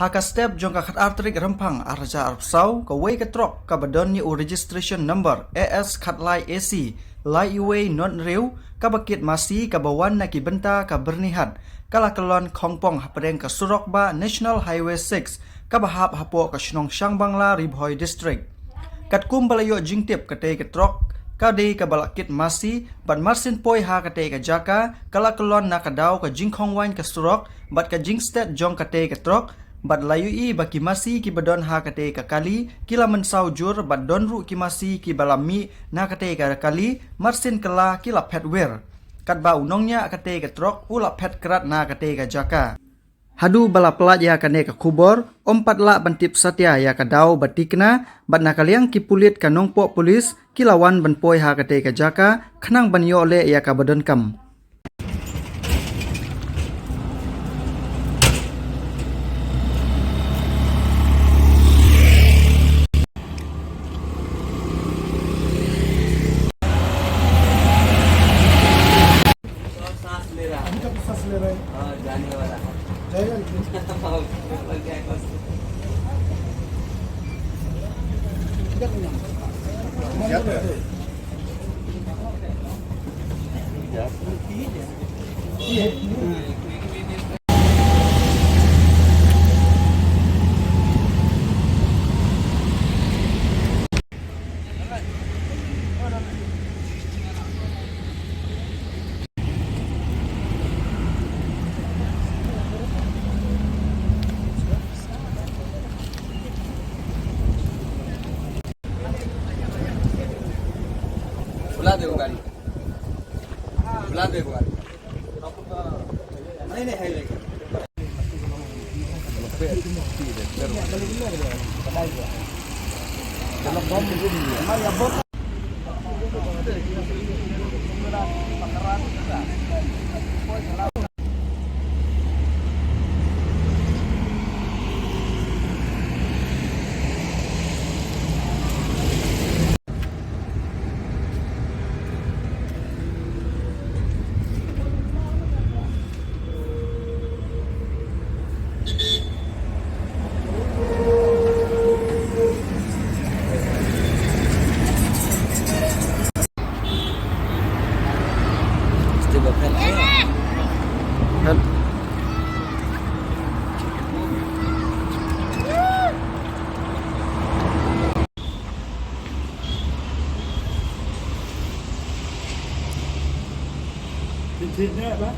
haka step jong ka khat artrik rempang arja arpsau ka wei ka trok ka badon ni registration number AS khatlai AC lai iwei non reu ka bakit masi ka bawan na kibenta ka bernihat kala kelon khongpong hapreng ka surok ba National Highway 6 ka bahap hapo ka shnong shang bangla ribhoi district kat kum balayo jingtip ka te ka trok Kade ka balakit masi, bat marsin poi ha kate ka jaka, kala kelon na kadaw ka jingkhong wain ka surok, bat ka jingstet jong kate ka trok, bat layu i baki masi ki badon ha kate ka kali, kila mensau jur bat donru ki masi ki balami na kate ka kali, marsin kala kila petwer. Kat ba unongnya kate ka trok, ula pet kerat na kate ka jaka. Hadu bala pelat ya kane ka kubor, ompat la bantip satya ya ka daw batikna, bat nakaliang ki pulit ka nongpo polis, kilawan banpoi ha kate ka jaka, khnang banyo le ya ka badon kam. बुला दे वो गाड़ी बुला दे वो गाड़ी नहीं नहीं है लेकिन Thịt nè bác.